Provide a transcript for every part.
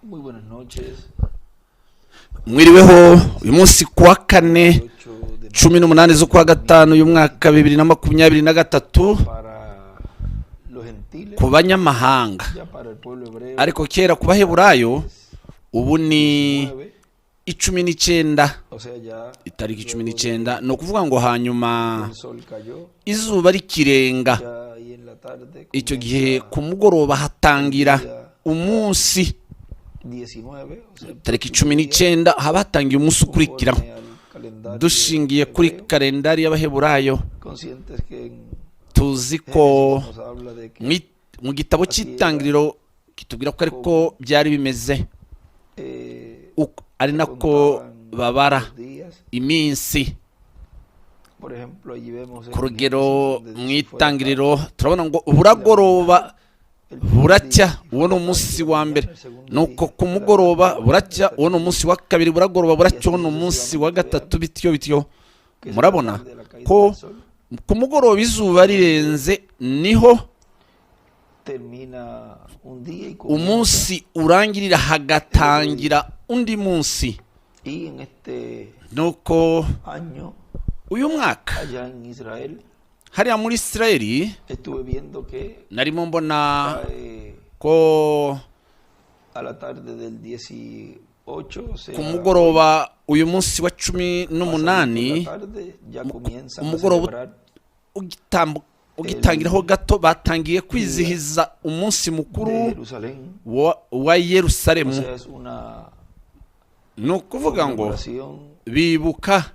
Muy buenas noches. Mwiriweho uyu munsi kuwa kane 8 de 18 z'ukwa gatanu uyu mwaka 2023 para los gentiles, ku banyamahanga, ya para el pueblo hebreo. ariko kera ku baheburayo ubu ni 9, 19, o sea, ya itariki 19. Ni ukuvuga ngo hanyuma el sol cayó, izuba rikirenga, ya ahí en la tarde icyo gihe ku mugoroba hatangira umunsi 19, o sea, tariki 19 haba hatangiye umunsi ukurikiraho conforme al calendario dushingiye kuri hebreo, kalendari y'abaheburayo. conscientes que en Tuzi ko Génesis nos habla de que mu gitabo cy'itangiriro kitubwira ko ariko byari bimeze, ari nako babara los días. iminsi. Por ejemplo, allí vemos en Ku rugero Génesis mu donde si fuera itangiriro turabona ngo buragoroba el buracya, uwo ni umunsi wa mbere, nuko ku mugoroba buracya, uwo ni umunsi wa kabiri, buragoroba buracya, uwo ni umunsi wa gatatu, bityo bityo. que es Murabona la tarde de la caída ko del sol, ku mugoroba izuba rirenze niho termina un día y comienza. umunsi urangirira, hagatangira undi munsi. Y en este Nuko año, uyu mwaka allá en Israel, hariya muri Isirayeli estuve viendo que narimo mbona cae ko a la tarde del 18, o sea, ku mugoroba uyu munsi wa pasando 18 por la tarde, ya comienzan a umugoroba celebrar ugitangiraho gato batangiye kwizihiza umunsi de mukuru Jerusalén. wa O Yerusalemu. sea, es una Ni ukuvuga ngo conmemoración, bibuka,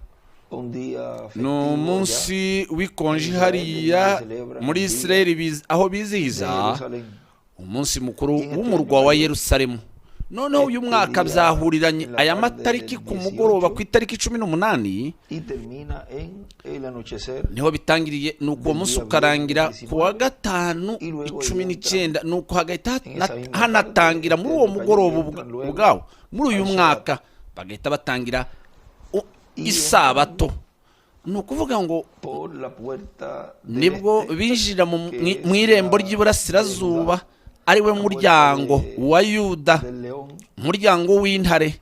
un día ni festivo allá umunsi w'ikonji hariya muri Isirayeli aho de bizihiza Jerusalén. umunsi mukuru w'umurwa wa Yerusalemu. Noneho uyu mwaka byahuriranye aya matariki ku mugoroba ku itariki 18 Y termina en el anochecer. niho bitangiriye, nuko uwo munsi ukarangira ku wa gatanu 19, nuko hagahita hanatangira muri uwo mugoroba ubwawo muri uyu mwaka bagahita batangira isabato. Ni ukuvuga ngo Por la puerta del nibwo este, binjira mu irembo ry'iburasirazuba, ari we muryango wa Yuda, del león, umuryango w'intare.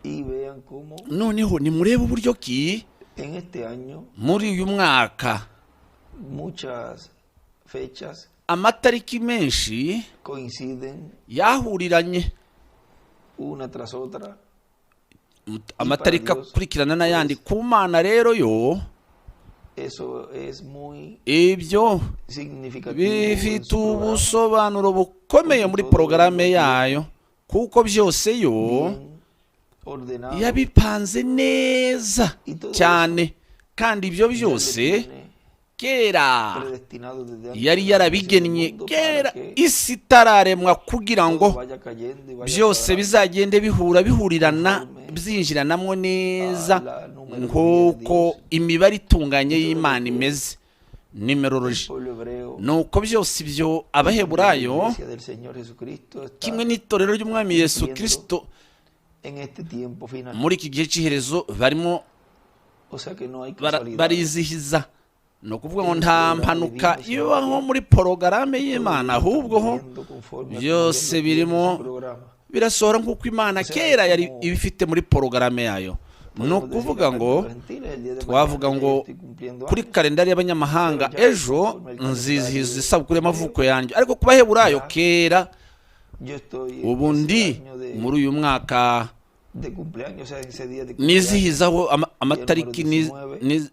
y vean cómo Noneho nimurebe uburyo ki en este año muri uyu mwaka muchas fechas amatariki menshi coinciden yahuriranye, una tras otra. amatariki akurikirana n'ayandi. Ku Mana rero yo Eso es muy ibyo significativo en bifite su programa, ubusobanuro bukomeye muri porogaramu yayo, kuko byose yo bien ordenado, yabipanze neza cyane, kandi ibyo ya lo byose tiene kera predestinado desde antes yari de la yarabigennye, creación del mundo kera para que isi itararemwa, kugira todo ngo vaya cayendo y vaya byose cuadrando bizagende bihurirana, byinjiranamo neza a la numerología de nk'uko Dios. imibare itunganye y'Imana imeze, El numerology. pueblo hebreo, Nuko byose ibyo la abaheburayo iglesia del Señor Jesucristo está kimwe n'itorero ry'umwami Yesu Kristo en este tiempo final. muri iki gihe cy'iherezo barimo O sea que no hay casualidad. barizihiza. Ni ukuvuga ngo nta mpanuka iba nko muri porogaramu y'Imana, ahubwo ho byose birimo birasohora nk'uko Imana kera yari ibifite muri porogaramu yayo. Ni ukuvuga ngo twavuga ngo kuri kalendari y'abanyamahanga ejo nzizihiza isabukuru y'amavuko yanjye, ariko ku baheburayo kera ubu ndi muri uyu mwaka nizihizaho amatariki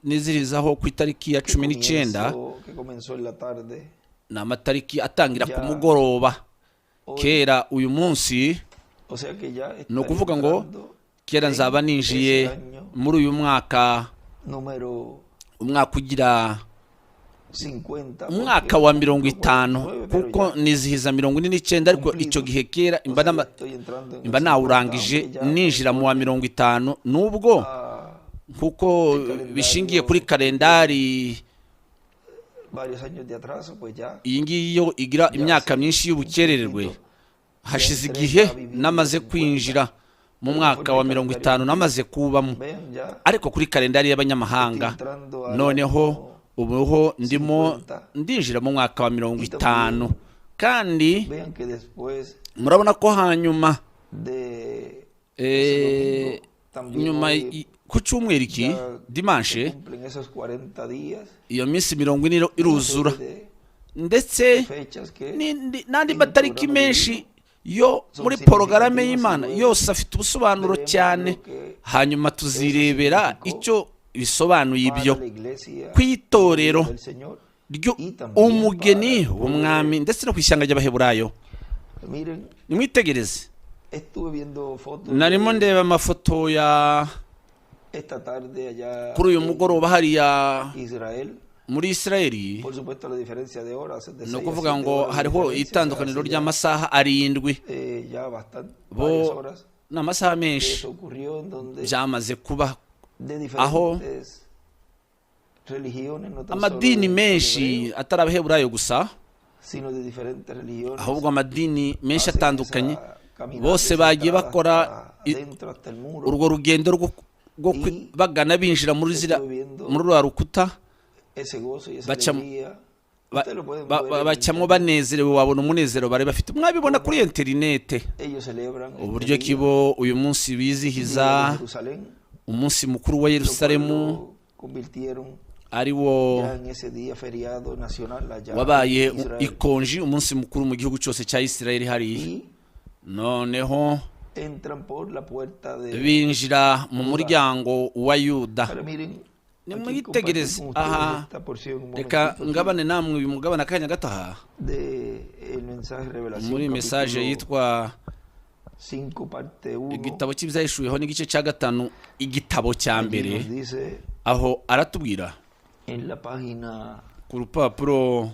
nizihizaho ku itariki ya 19. Ni amatariki atangira ku mugoroba. Kera uyu munsi ni ukuvuga ngo kera nzaba ninjiye muri uyu mwaka, umwaka ugira umwaka wa 50, kuko nizihiza 49, ariko icyo gihe kera imba nawurangije ninjira mu wa 50, nubwo kuko bishingiye kuri kalendari iyi ngiyi yo igira imyaka myinshi y'ubukererwe. Hashize igihe namaze kwinjira mu mwaka wa 50, namaze kubamo, ariko kuri kalendari y'abanyamahanga noneho ubuho ndimo ndinjira mu mwaka wa 50, kandi murabona ko hanyuma nyuma ku cyumweru iki dimanche iyo minsi 40 iruzura, ndetse n'andi matariki menshi yo muri porogaramu y'Imana yose afite ubusobanuro cyane. Hanyuma tuzirebera icyo bisobanuye ibyo ku itorero umugeni w'umwami ndetse no ku ishyanga ry'Abaheburayo. Nimwitegereze, narimo ndeba amafoto ya kuri uyu mugoroba hariya muri Israeli. Ni ukuvuga ngo hariho itandukaniro ry'amasaha 7, bo ni amasaha menshi byamaze kuba, aho amadini menshi atari Abaheburayo gusa, ahubwo amadini menshi atandukanye, bose bagiye bakora urwo rugendo rwo bagana binjira muri rwa rukuta, bacamo banezerewe. Wabona umunezero bari bafite, mwabibona kuri interinete uburyo kibo uyu munsi bizihiza umunsi mukuru wa Yerusalemu, ari wo wabaye ikonji, umunsi mukuru mu gihugu cyose cya Isirayeli hariya. Noneho binjira mu muryango wa Yuda. Nimwitegereze aha, reka ngabane namwe uyu mugabane akanya gato aha muri message yitwa igitabo cy'ibyahishuweho n'igice cya 5 igitabo cya mbere, aho aratubwira ku rupapuro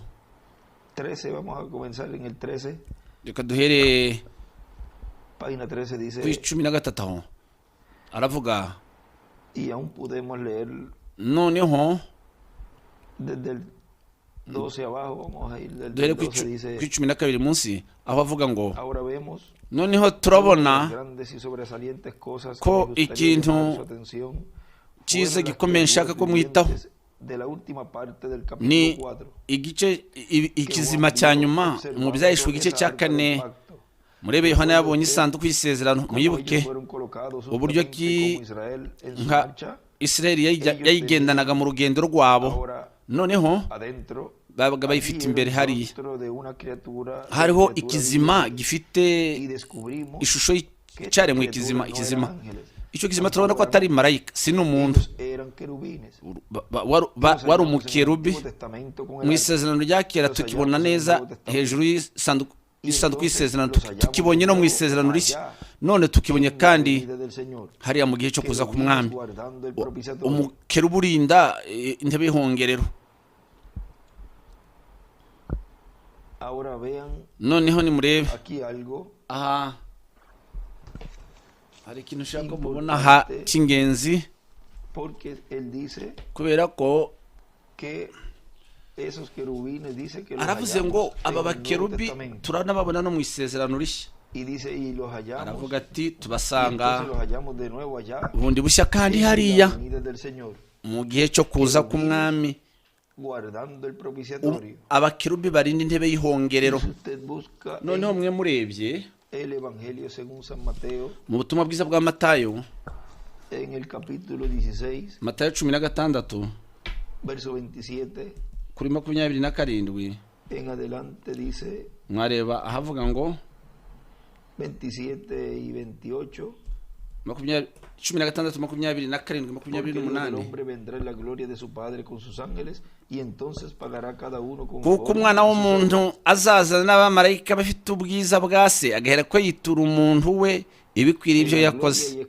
13. Vamos a comenzar en el 13. Reka duhere Página 13 dice, ku 13 aho aravuga, y aún podemos leer noneho desde el 12 abajo. Vamos a ir del duhere ku 12. Dice, 12 munsi, aho avuga ngo ahora vemos noneho turabona grandes y sobresalientes cosas ko que me gustaría ikintu llamar su atención. cyiza Fueron las gikomeye nshaka ko mwitaho de la última parte del ni capítulo 4. igice ikizima cya nyuma mu byahishwe igice cya 4. Murebe Yohana yabonye isanduku y'isezerano, muyibuke uburyo ki nka Isirayeli yayigendanaga mu rugendo rwabo. Noneho babaga bayifite imbere hariya, hariho ikizima gifite ishusho y'icyaremwe. Ikizima icyo kizima turabona ko atari marayika, si n'umuntu, wari umukerubi. Mu isezerano rya kera tukibona neza hejuru y'isanduku y'isezerano, tukibonye no mu isezerano rishya, none tukibonye kandi hariya mu gihe cyo kuza k'umwami, umukerubi urinda intebe y'ihongerero. Noneho nimurebe aha, hari ikintu ushaka mubona aha cy'ingenzi, kubera ko aravuze ngo aba bakerubi turanababona no mu isezerano rishya. Aravuga ati tubasanga bundi bushya kandi hariya mu gihe cyo kuza k'umwami, abakerubi barinda intebe y'ihongerero. Noneho mwe murebye mu butumwa bwiza bwa Matayo, Matayo 16 verso 27 kuri 27 en adelante dice, mwareba ahavuga ngo 27 y 28, 16, 27, 28. El hombre vendrá en la gloria de su Padre con sus ángeles, y entonces pagará cada uno kuko umwana w'umuntu azaza n'abamarayika bafite ubwiza bwa se, agahera ko yitura umuntu we ibikwiriye ibyo yakoze.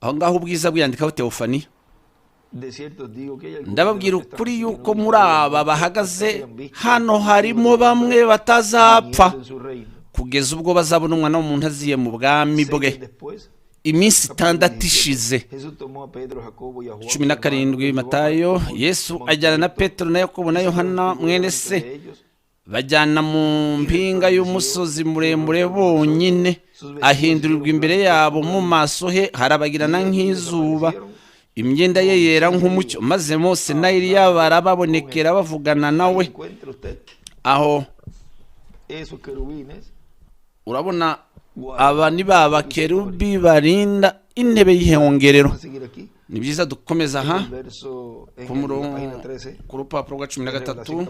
Aho ngaho ubwiza bwiyandikaho Teofaniya. Ndababwira ukuri yuko muri aba bahagaze hano harimo bamwe batazapfa kugeza ubwo bazabona umwana w'umuntu aziye mu bwami bwe. Iminsi 6 ishize, 17 Matayo, Yesu ajyana na Petero na Yakobo na Yohana mwene se, bajyana mu mpinga y'umusozi muremure bonyine, ahindurirwa imbere yabo, mu maso he harabagirana nk'izuba, imyenda ye yera nk'umucyo, maze Mose na Eliya barababonekera bavugana nawe. Aho urabona aba ni ba bakerubi barinda intebe y'ihongerero. Ni byiza dukomeza aha ku rupapuro rwa 13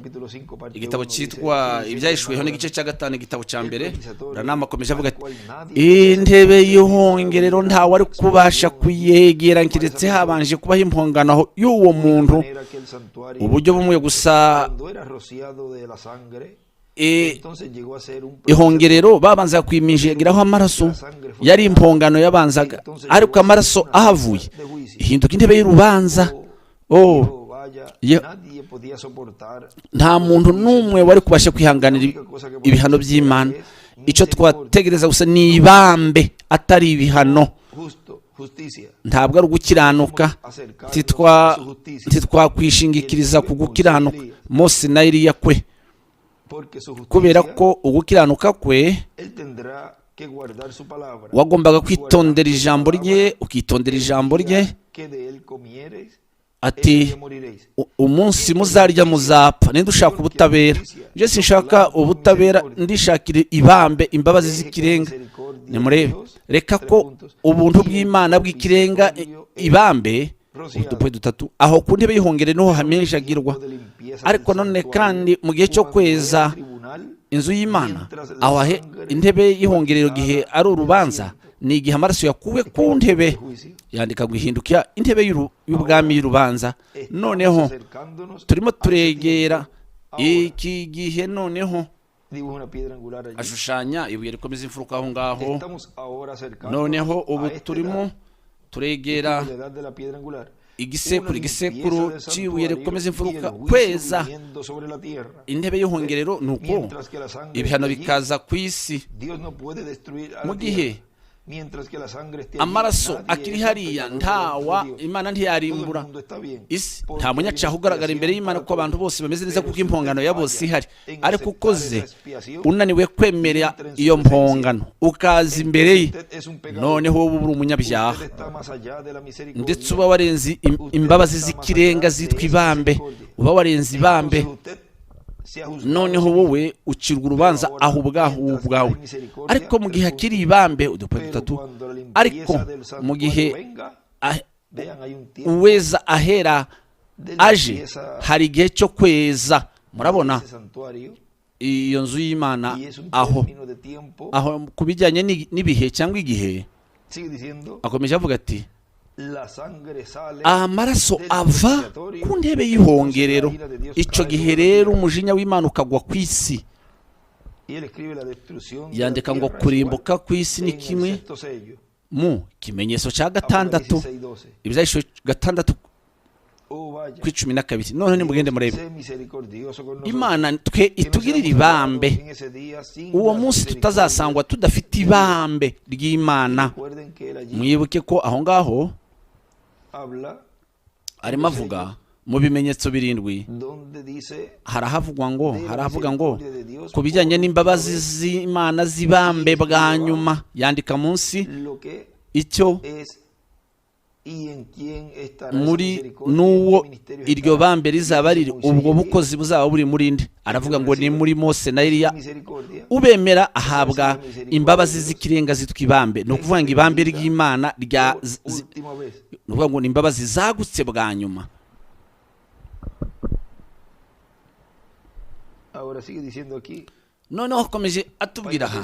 igitabo cyitwa Ibyahishweho n'igice cya 5 igitabo cya mbere. Branham akomeje avuga ati intebe y'ihongerero ntawe ari kubasha kuyegera keretse habanje kubaho impongano y'uwo muntu. Uburyo bumwe gusa ihongerero babanza kwiminjiraho amaraso, yari impongano yabanzaga, ariko amaraso ahavuye ihinduka intebe y'urubanza. Nta muntu n'umwe wari kubasha kwihanganira ibihano by'Imana. Icyo twategereza gusa ni ibambe, atari ibihano. Ntabwo ari ugukiranuka, ntitwakwishingikiriza ku gukiranuka Mose na Eliya kwe, kubera ko ugukiranuka kwe wagombaga kwitondera ijambo rye, ukitondera ijambo rye. Ati umunsi muzarya muzapfa. Ninde ushaka ubutabera? Je sinshaka ubutabera, ndishakira ibambe, imbabazi z'ikirenga. Nimurebe, reka ko ubuntu bw'Imana bw'ikirenga ibambe udupuye dutatu aho ku ntebe y'ihongere niho hamenjagirwa. Ariko none kandi mu gihe cyo kweza inzu y'Imana, aho intebe y'ihongerero gihe ari urubanza, ni igihe amaraso yakuwe ku ntebe yandika guhinduka intebe y'ubwami y'urubanza. Noneho turimo turegera iki gihe, noneho ashushanya ibuye rikomeza imfuruka aho ngaho. Noneho ubu turimo turegera igisekuru cy'ibuye rikomeza imfuruka, kweza intebe y'ihongerero. Nuko ibihano bikaza ku isi. Mu gihe amaraso akiri hariya, Imana ntiyarimbura isi. Nta munyacyaha ugaragara imbere y'Imana, ko abantu bose bameze neza kuko impongano ya bose ihari. Ariko ukoze unaniwe kwemera iyo mpongano ukaza imbere ye, noneho wowe uri umunyabyaha, ndetse uba warenze imbabazi z'ikirenga zitwa ibambe, uba warenze ibambe. Noneho wowe ucirwa urubanza aho ubwawe. Ariko mu gihe akiri ibambe udupuye dutatu, ariko mu gihe uweza ahera aje, hari igihe cyo kweza. Murabona iyo nzu y'Imana aho ku bijyanye n'ibihe cyangwa igihe, akomeje avuga ati amaraso ava ku ntebe y'ihongerero. Icyo gihe rero umujinya w'Imana ukagwa ku isi. Yandika ngo kurimbuka ku isi ni kimwe mu kimenyetso cya 6, Ibyahishwe 6 ku 12. None nimugende murebe, Imana twe itugirira ibambe. Uwo munsi tutazasangwa tudafite ibambe ry'Imana. Mwibuke ko aho ngaho arimo avuga mu bimenyetso 7 harahavuga ngo ku bijyanye n'imbabazi z'Imana z'ibambe bwa nyuma. Yandika munsi icyo muri n'uwo iryo bambe rizaba riri, ubwo bukozi buzaba buri muri nde. Aravuga ngo ni muri Mose na Eliya. Ubemera ahabwa imbabazi z'ikirenga zitwa ibambe. Ni ukuvuga ngo ibambe ry'Imana ni ukuvuga ngo ni imbabazi zagutse bwa nyuma. Noneho akomeje atubwira aha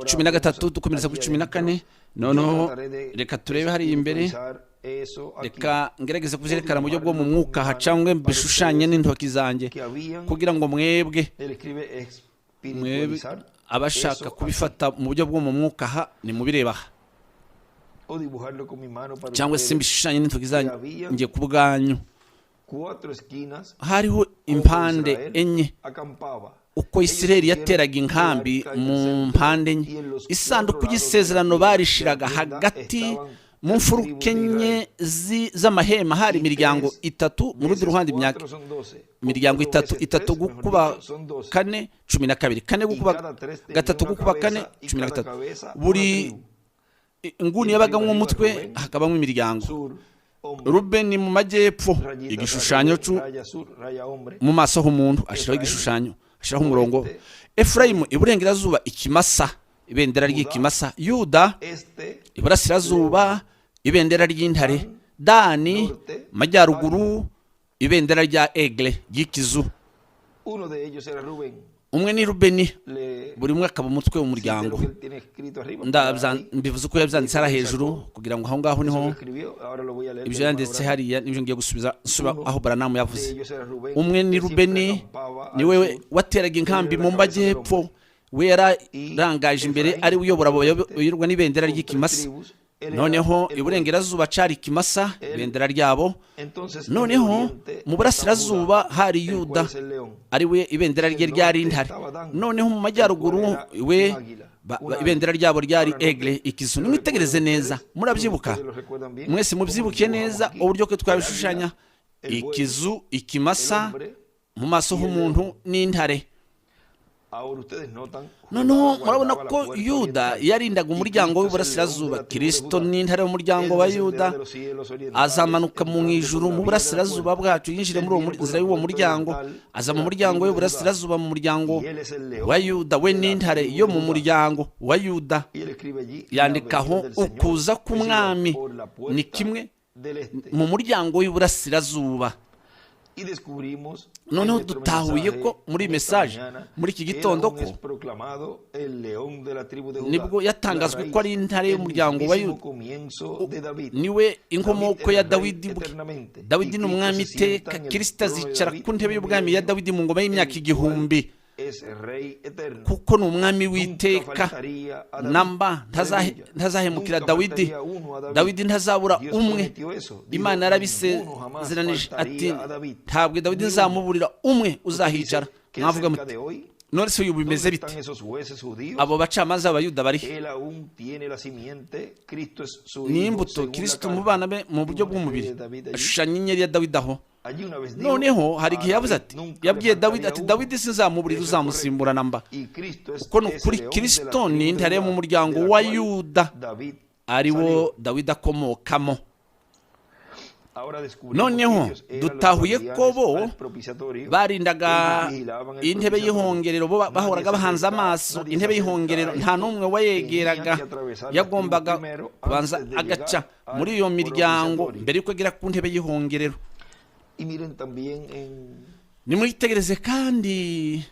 13 dukomereza kuri 14. Noneho reka turebe hari imbere, reka ngerageze kuvyerekana mu buryo bwo mu mwuka hacangwe bishushanye n'intoki zanjye, kugira ngo mwebwe abashaka kubifata mu buryo bwo mu mwuka ha ni mubireba aha, cyangwa se mbishushanye n'intoki zanjye ku bwanyu. Hariho impande enye uko Isirayeli yateraga inkambi mu mpande enye. Isanduku y'isezerano barishiraga hagati mu mfuruka enye z'amahema. Hari imiryango 3 mu rundi ruhande, imiryango 3 gukuba 4 12, 4 gukuba 3 gukuba 4 13. Buri inguni yabagamo umutwe hakabamo imiryango. Rubeni mu majyepfo igishushanyo mu maso h'umuntu, ashiraho igishushanyo ashyiraho umurongo. Efurayimu iburengerazuba ikimasa, ibendera ry'ikimasa. Yuda iburasirazuba, ibendera ry'intare. Dani majyaruguru, ibendera rya egle ry'ikizu. Umwe ni Rubeni, buri umwe akaba umutwe w'umuryango. Mbivuze ko yabyanditse hariya hejuru kugira ngo aho ngaho niho ibyo yanditse hariya nibyo ngiye gusubiza aho Baranamu yavuze. Umwe ni Rubeni, niwe wateraga inkambi mu majyepfo, we yararangaje imbere, ari uyobora abayoborwa n'ibendera ry'ikimasa. Noneho iburengerazuba cari ikimasa, ibendera ryabo. Noneho mu burasirazuba hari Yuda, ari we ibendera rye ryari intare. Noneho mu majyaruguru we ibendera ryabo ryari egle, ikizu. Nimwitegereze neza, murabyibuka mwese, mubyibukiye neza uburyo ko twabishushanya. Ikizu, ikimasa, mu maso h'umuntu n'intare. Noneho murabona ko Yuda yarindaga umuryango w'iburasirazuba. Kristo ni intare y'umuryango wa Yuda, azamanuka mu ijuru mu burasirazuba bwacu, yinjire muri uwo nzira y'uwo muryango, aza mu muryango w'iburasirazuba, mu muryango wa Yuda. We ni intare yo mu muryango wa Yuda. Yandikaho ukuza k'umwami ni kimwe mu muryango w'iburasirazuba. Noneho dutahuye ko muri mesaje muri iki gitondo ko nibwo yatangazwe ko ari intare y'umuryango wa Yuda, niwe inkomoko ya Dawidi bwe. Dawidi ni umwami iteka. Kristo azicara ku ntebe y'ubwami ya Dawidi mu ngoma y'imyaka 1000, kuko ni umwami w'iteka. Namba ntazahemukira Dawidi. Dawidi ntazabura umwe. Imana yarabisezeranije ati ntabwo Dawidi nzamuburira umwe uzahicara. Mwavuga muti none se uyu bimeze bite? Abo bacamanza b'Abayuda bari ni imbuto. Kristo mu bana be mu buryo bw'umubiri ashushanya inyenyeri ya Dawidi aho. Noneho hari igihe yavuze ati, yabwiye Dawidi ati, Dawidi sinzamuburira uzamusimbura namba. Uko ni ukuri, Kristo ni intare mu muryango wa Yuda, ari wo Dawidi akomokamo. Noneho dutahuye ko bo barindaga intebe y'ihongerero, bo bahoraga bahanze amaso intebe y'ihongerero, nta n'umwe wayegeraga. Yagombaga kubanza agaca muri iyo miryango mbere yuko agera ku ntebe y'ihongerero. Nimwitegereze kandi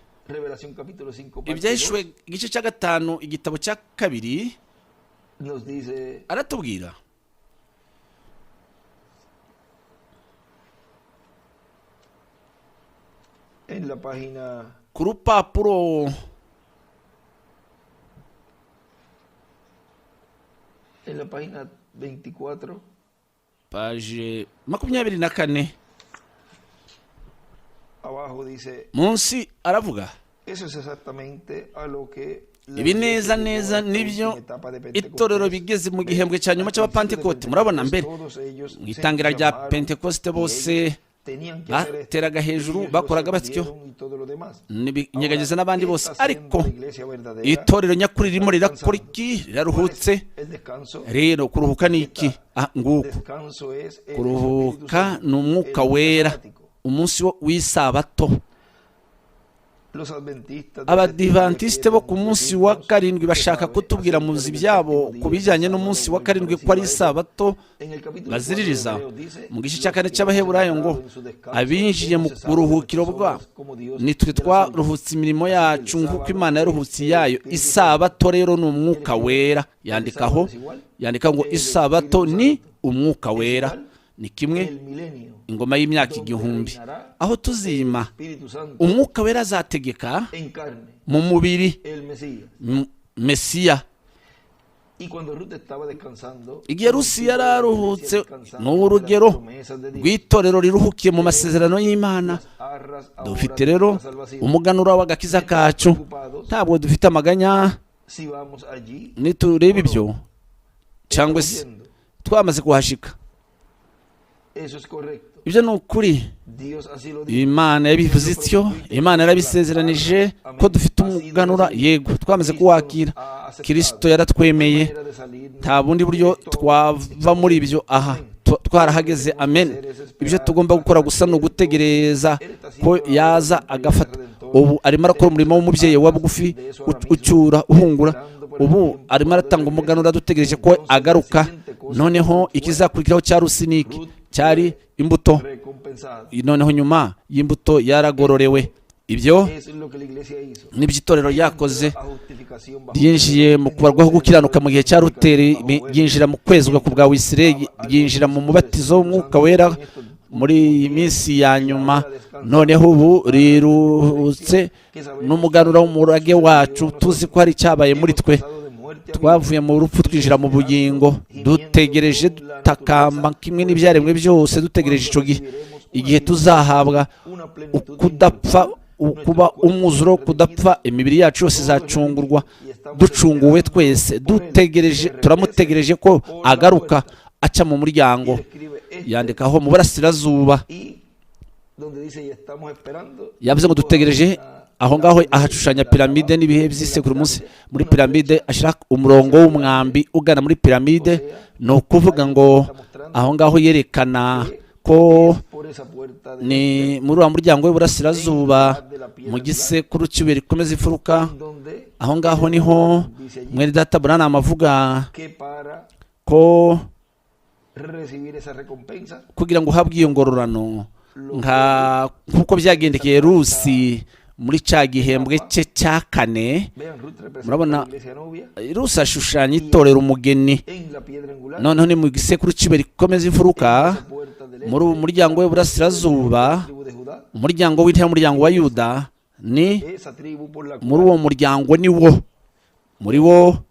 Ibyahishwe igice cya 5 igitabo cya 2 aratubwira ku rupapuro paje 24 munsi aravuga ibi neza neza nibyo itorero bigeze mu gihembwe cya nyuma cy'abapantekote. Murabona mbere mu itangira rya Pentekoste bose bateraga hejuru, bakoraga batyo, n'ibinyeganyeza n'abandi bose, ariko itorero nyakuri ririmo rirakora iki? Riraruhutse. Rero kuruhuka ni iki? Nguko kuruhuka ni umwuka wera, umunsi w'isabato. Abadivantisite bo ku munsi wa 7 bashaka kutubwira muzi byabo ku bijyanye n'umunsi wa 7 ko ari isabato baziririza. Mu gice cya 4 cy'Abaheburayo ngo abinjiye mu buruhukiro bwabo nitwe twaruhutse imirimo yacu nk'uko Imana yaruhutse yayo. Isabato rero ni umwuka wera. Yandika ngo isabato ni umwuka wera. Ni kimwe ingoma y'imyaka 1000 aho tuzima umwuka wera azategeka mu mubiri Mesiya. Igihe Rusi yararuhutse n'urugero rw'itorero riruhukiye mu masezerano y'Imana. Dufite rero umuganura w'agakiza kacu, ntabwo dufite amaganya nitureba ibyo, cyangwa se twamaze kuhashika. Ibyo ni ukuri. Imana yabivuze ityo, Imana yarabisezeranije ko dufite umuganura. Yego, twamaze kuwakira. Kristo yaratwemeye, nta bundi buryo twava muri ibyo. Aha twarahageze. Amen. Ibyo tugomba gukora gusa no gutegereza ko yaza agafata ubu arimo arakora umurimo w'umubyeyi wa bugufi ucyura uhungura, ubu arimo aratanga umuganura dutegereje ko agaruka. Noneho ikizakurikiraho cya rusiniki cyari imbuto, noneho nyuma y'imbuto yaragororewe. Ibyo nibyo itorero ryakoze, ryinjiye mu kubarwaho gukiranuka mu gihe cya Luteri, ryinjira mu kwezwa ku bwa Wisirayeli, ryinjira mu mubatizo w'umwuka wera muri iyi minsi ya nyuma. Noneho ubu riruhutse n'umuganura w'umurage wacu, tuzi ko hari icyabaye muri twe. Twavuye mu rupfu twinjira mu bugingo, dutegereje dutakamba kimwe n'ibyaremwe byose, dutegereje icyo gihe, igihe tuzahabwa ukudapfa, kuba umwuzuro, kudapfa. Imibiri yacu yose izacungurwa, ducunguwe twese, dutegereje, turamutegereje ko agaruka aca mu muryango. Yandikaho mu burasirazuba, yavuze ngo dutegereje. Aho ngaho ahashushanya piramide n'ibihe by'isekuru munsi. Muri piramide ashyira umurongo w'umwambi ugana muri piramide, ni ukuvuga ngo aho ngaho yerekana ko ni muri uwo muryango w'iburasirazuba mu gisekuru cy'ibuye rikomeza imfuruka. Aho ngaho niho mwene data Branham avuga ko kugira ngo uhabwe iyo ngororano nk'uko byagendekeye Rusi muri cya gihembwe cye cya kane. Murabona Rusi ashushanya itorero umugeni, noneho ni mu gisekuru cy'ibuye rikomeza imfuruka, muri uwo muryango w'iburasirazuba, umuryango w'intera, umuryango wa Yuda, ni muri uwo muryango muri wo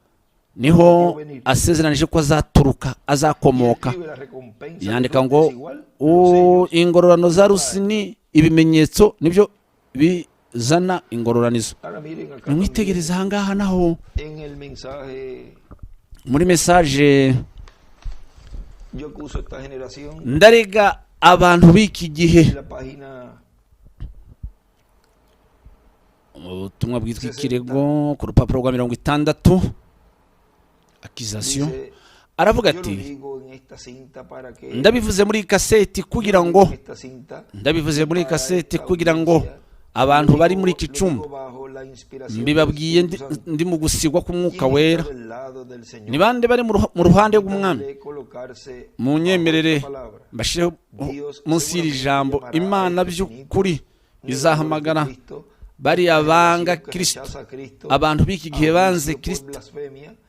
niho asezeranije ko azaturuka, azakomoka. Yandika ngo ingororano za Rusi ni ibimenyetso, nibyo bizana ingororanizo. Nimwitegereze aha ngaha naho muri mesaje, ndarega abantu b'iki gihe, ubutumwa bwitwa ikirego ku rupapuro rwa 60, accusation, aravuga ati ndabivuze muri kaseti kugira ngo, abantu bari muri iki cyumba mbibabwiye ndi mu gusigwa k'umwuka wera. Ni bande bari mu ruhande rw'umwami? Munyemerere mbashireho munsi y'iri jambo, Imana by'ukuri izahamagara bariya banga Kristo. Abantu b'iki gihe banze Kristo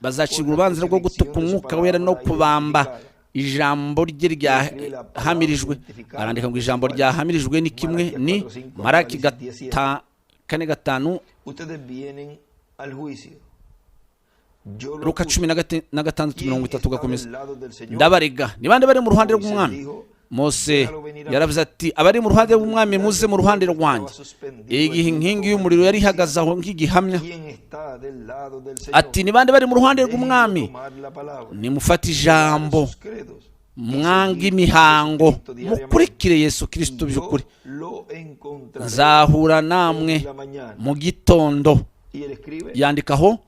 bazacirwa urubanza rwo gutuka umwuka wera no kubamba ijambo rye ryahamirijwe. Arandika ngo ijambo ryahamirijwe ni kimwe, ni Maraki 4:5, Luka 10:6-30 gakomeza. Ndabarega ni bande bari mu ruhande rw'umwami? Mose yaravuze ati abari mu ruhande rw'umwami muze mu ruhande rwanjye. Igihe inkingi y'umuriro yari ihagaze aho nk'igihamya, ati ni bande bari mu ruhande rw'umwami? Nimufate ijambo, mwange imihango, mukurikire Yesu Kristo by'ukuri. Nzahura namwe mu gitondo. Yandikaho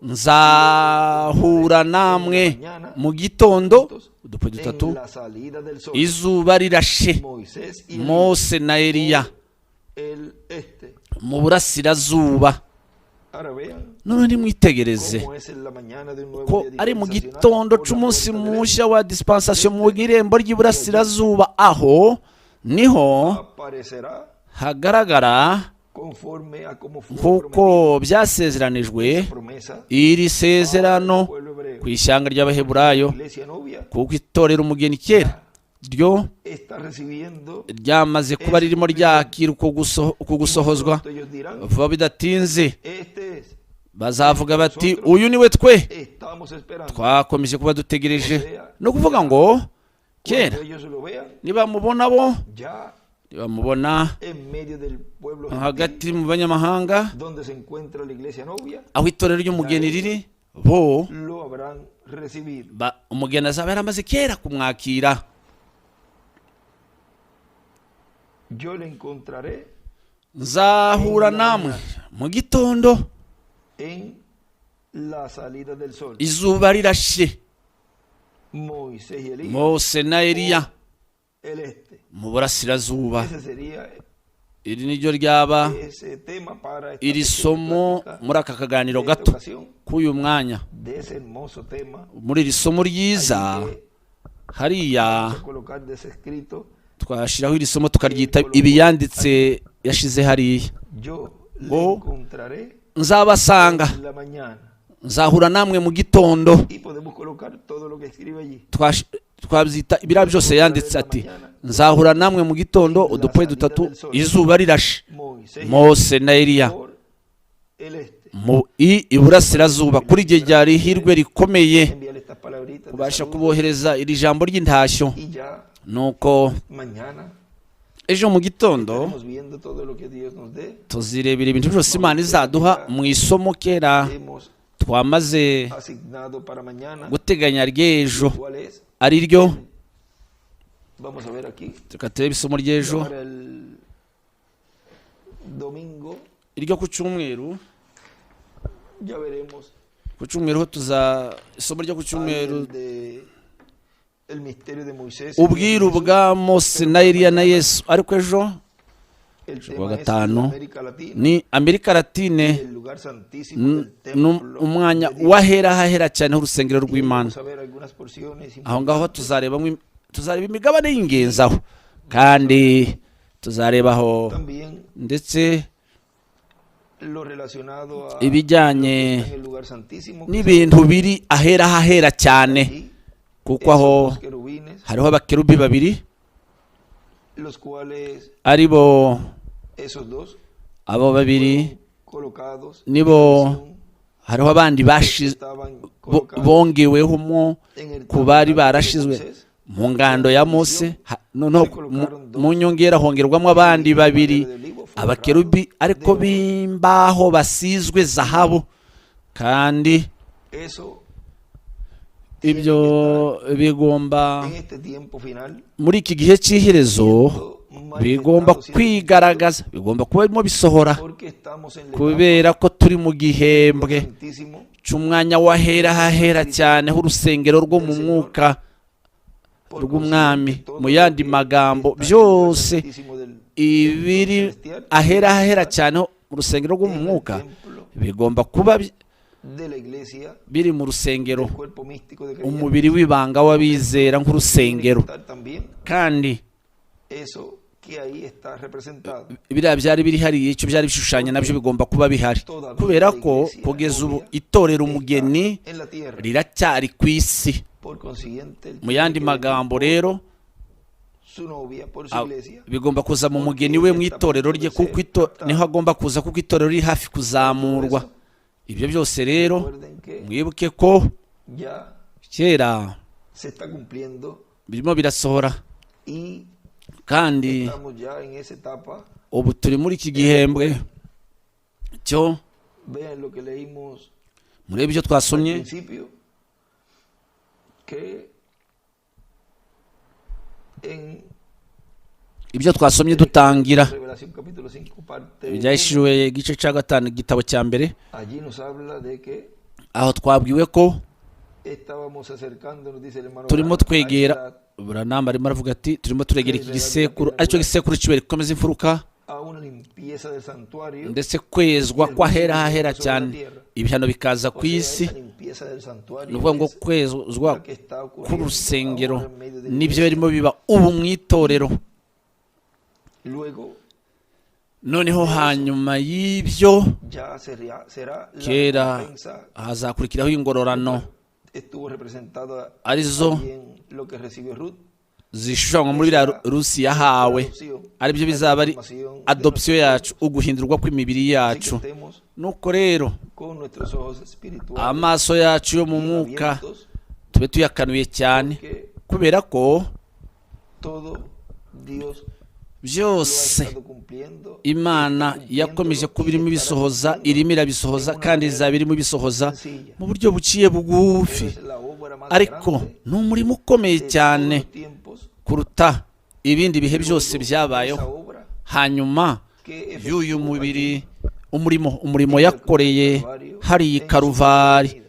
nzahura namwe mu gitondo, udupe 3, izuba rirashe. Mose na Eliya mu burasirazuba. None nimwitegereze ko ari mu gitondo cy'umunsi mushya wa dispensation mu irembo ry'iburasirazuba. Aho niho hagaragara nk'uko byasezeranijwe iri sezerano ku ishyanga ry'Abaheburayo, kuko itorero umugeni kera ryo ryamaze kuba ririmo ryakira uko gusohozwa. Vuba bidatinze bazavuga bati uyu niwe twe twakomeje kuba dutegereje. No kuvuga ngo kera nibamubona bo, nibamubona hagati mu banyamahanga aho itorero ry'umugeni riri, bo umugeni azaba yaramaze kera kumwakira. Nzahura namwe mu gitondo, izuba rirashe. Mose na Eliya mu burasirazuba. iri niryo ryaba ese tema para esta iri sesión somo plática muri aka kaganiro de esta gato ocasión, k'uyu mwanya. de ese hermoso tema. Muri iri somo ryiza Así que hariya vamos a colocar desescrito. twashyiraho iri somo tukaryita ibiyanditse yashize hariya. Yo le Ngo encontraré nzabasanga, en la mañana. nzahura namwe mu gitondo. Y podemos colocar todo lo que escribe allí. Twabyita ibiriya byose yanditse ati nzahura namwe mu gitondo udupoye dutatu izuba rirashe. Moisés Mose na Eliya por el este. mu iburasirazuba. Kuri iryo ryari ihirwe rikomeye Envíale estas palabritas de kubasha saludo. kubohereza iri jambo ry'intashyo. Y ya Nuko mañana ejo mu gitondo estaremos viendo todo lo que Dios nos dé. tuzirebera ibintu byose Imana izaduha mu isomo kera Hemos twamaze asignado para mañana. guteganya ry'ejo, ¿Cuál es? ari ryo, Vamos a ver aquí. reka turebe isomo ry'ejo, Para el domingo iryo ku cyumweru. ya veremos Ku cyumweru ho isomo ryo ku cyumweru, el de el misterio de Moisés. ubwiru bwa Mose na Eliya na Yesu. Ariko ejo El kuwa tema es gatanu América Latina, ni Amerika Latine, el lugar santísimo del templo. umwanya wahera hahera cyane h'urusengero rw'Imana. Vamos a ver algunas porciones Aho ngaho tuzareba imigabane y'ingenzi aho, kandi tuzarebaho también ndetse lo relacionado a ibijyanye en el lugar santísimo, que n'ibintu biri ahera hahera cyane, allí, kuko aho esos dos querubines, hariho abakerubi babiri, los cuales ari bo esos dos abo babiri fueron colocados nibo en posición, hariho abandi estaban colocados bongeweho mo en el ku bari tabernáculo de barashizwe Moisés. mu ngando ya Mose. Noneho mu nyongera hongerwamo abandi babiri, abakerubi ariko b'imbaho basizwe zahabu, kandi Eso ibyo bigomba en este tiempo final muri iki gihe cy'iherezo bigomba kwigaragaza, bigomba kuba birimo bisohora, porque estamos en la kubera ko turi mu gihembwe santísimo cy'umwanya wahera hahera cyane h'urusengero rwo mu mwuka rw'umwami. Mu yandi magambo byose ibiri ahera hahera cyane mu rusengero rwo mu mwuka bigomba kuba de la iglesia, biri mu rusengero, el cuerpo místico de creyentes, umubiri w'ibanga w'abizera nk'urusengero. estar también Kandi eso que ahí está representado. biriya byari biri hariya, icyo byari bishushanya nabyo bigomba kuba bihari, kubera ko kugeza ubu itorero umugeni En la tierra, riracyari ku isi. por consiguiente, el Mu yandi magambo rero su novia por su iglesia, bigomba kuza mu mugeni we mu itorero rye, kuko niho agomba kuza, kuko itorero riri hafi kuzamurwa. Ibyo byose rero recuerden que mwibuke ko ya kera se está cumpliendo birimo birasohora, y kandi estamos ya en esa etapa. ubu turi muri iki gihembwe cyo Vean lo que leímos murebe ibyo al twasomye, principio, que en ibyo twasomye dutangira Revelación capítulo 5 parte 1, ibyahishuriwe igice cya gatanu igitabo cya mbere, allí nos habla de que aho twabwiwe ko estábamos acercándonos, dice el hermano turimo Branham, a twegera. esa- Buranama arimo aravuga ati turimo turegera iki gisekuru, aricyo gisekuru cy'ibuye rikomeza imfuruka, a una limpieza del santuario, ndetse kwezwa kwahera hahera cyane, ibihano bikaza ku o sea, isi. esa limpieza del santuario Ni ukuvuga ngo es kwezwa la que está ocurriendo k'urusengero ahora en medio de la nibyo iglesia. birimo biba ubu mu itorero. Luego Noneho hanyuma y'ibyo ya será la kera recompensa. hazakurikiraho ingororano Estuvo representada arizo también lo que recibió Ruth, zishushanywa muri biriya Rusi yahawe, aribyo bizaba ari adopsiyo yacu, uguhindurwa kw'imibiri así que yacu. estemos Nuko rero con nuestros ojos espirituales amaso yacu yo mu mwuka abiertos, tube tuyakanuye cyane, que kubera ko todo Dios lo ha byose estado cumpliendo, Imana yakomeje kuba irimo ibisohoza, irimo irabisohoza, kandi izaba irimo ibisohoza mu buryo buciye bugufi. es la obra más Ariko grande ni umurimo ukomeye de cyane todos los tiempos. kuruta ibindi bihe byose Esa byabayeho. obra Hanyuma que y'uyu efectuó mubiri, allí umurimo yakoreye hariya i Karuvari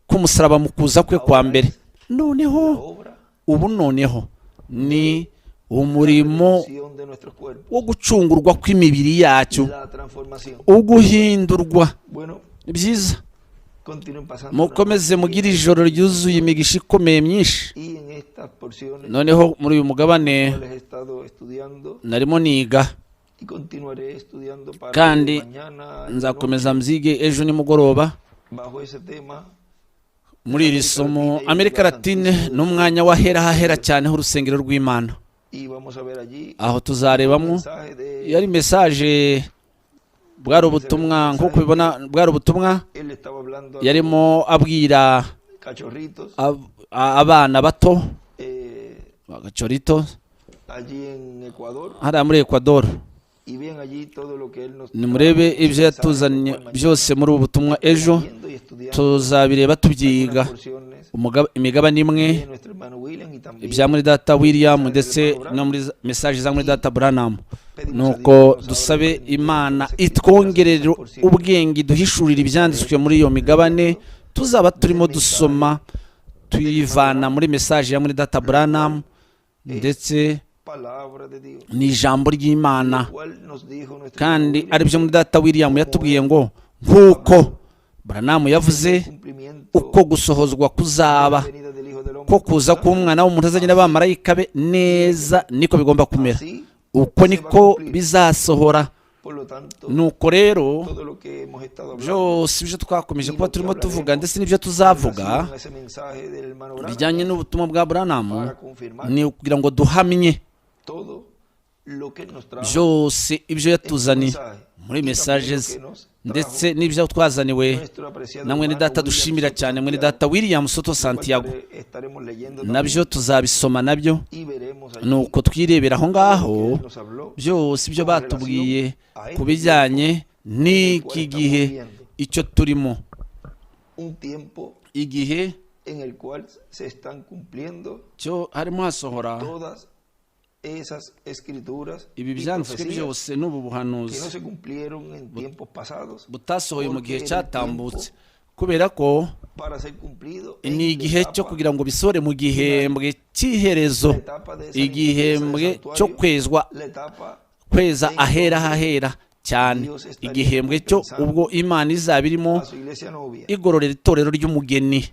k'umusaraba mu kuza kwe kwa mbere, noneho la obra ubu noneho ni umurimo transformación de nuestros cuerpos, wo gucungurwa kw'imibiri yacu, la transformación. uguhindurwa. Bueno, Ni byiza continúen pasando mukomeze mugire ijoro ryuzuye imigisha ikomeye myinshi. y en estas porciones Noneho muri uyu mugabane les he estado estudiando narimo niga y continuaré estudiando para kandi mañana nzakomeza mbyige ejo nimugoroba. bajo ese tema. Muri iri somo Amerika Latine ni umwanya w'ahera hahera cyane h'urusengero rw'Imana. Y vamos a ver allí Aho tuzarebamo mensaje de yari mesaje, bwari ubutumwa nk'uko ubibona, bwari ubutumwa él estaba hablando a yarimo abwira cachorritos abana bato, eh, agacorito allí en Ecuador, hariya muri Ecuador. y ven allí todo lo que él nos Nimurebe ibyo yatuzanye byose muri ubu butumwa ejo, viendo y estudiando tuzabireba tubyiga. algunas porciones Imigabane imwe de nuestro hermano William y también ibya muri data William ndetse no muri mesaje za muri data Branham. Nuko dusabe Imana itwongerera ubwenge, duhishurira ibyanditswe muri iyo migabane tuzaba turimo dusoma, tuyivana muri mesaje ya muri data Branham ndetse palabra de Dios, n'ijambo ry'Imana. cual nos dijo nuestro Kandi hermano ari byo muri data William yatubwiye ngo nk'uko Branham yavuze cumplimiento uko gusohozwa kuzaba, de la venida del Hijo del Hombre, ko kuza k'umwana w'umuntu azanye n'abamarayika be neza niko bigomba kumera, así, uko niko bizasohora. por lo tanto, Nuko rero todo lo que hemos estado hablando byose ibyo twakomeje kuba turimo tuvuga ndetse n'ibyo tuzavuga en ese mensaje del hermano Branham bijyanye n'ubutumwa bwa Branham para confirmar ni ukugira ngo duhamye todo lo que nos trajo byose ibyo yatuzaniye muri y messages también lo que nos ndetse n'ibyo twazaniwe nuestro apreciado na mwene hermano data William dushimira Soto cyane, mwene Santiago, data William Soto lo cual Santiago. estaremos leyendo Nabyo también tuzabisoma nabyo, y veremos allí nuko twirebera aho ngaho lo que él nos habló byose ibyo batubwiye ku bijyanye n'iki gihe icyo turimo, un tiempo igihe en el cual se están cumpliendo cyo harimo hasohora todas esas escrituras ibi y byanditswe profecías byose n'ubu que no buhanuzi se cumplieron en tiempos pasados butasohoye mu gihe cyatambutse, kubera ko para ser cumplido ni igihe cyo kugira ngo bisohore mu gihembwe cy'iherezo, igihembwe cyo kweza ahera hahera cyane, igihembwe cyo ubwo Imana izaba irimo igororera itorero ry'umugeni.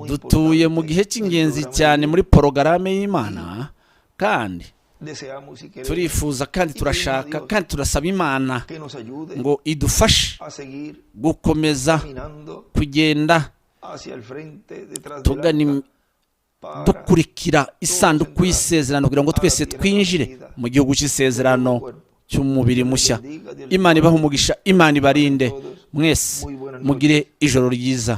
Dutuye mu gihe cy'ingenzi cyane muri porogaramu y'Imana, kandi turifuza kandi turashaka kandi turasaba Imana ngo idufashe gukomeza kugenda tugana dukurikira isanduku y'isezerano kugira ngo twese twinjire mu gihugu cy'isezerano cy'umubiri mushya. Imana ibahe umugisha, Imana ibarinde mwese, mugire ijoro ryiza.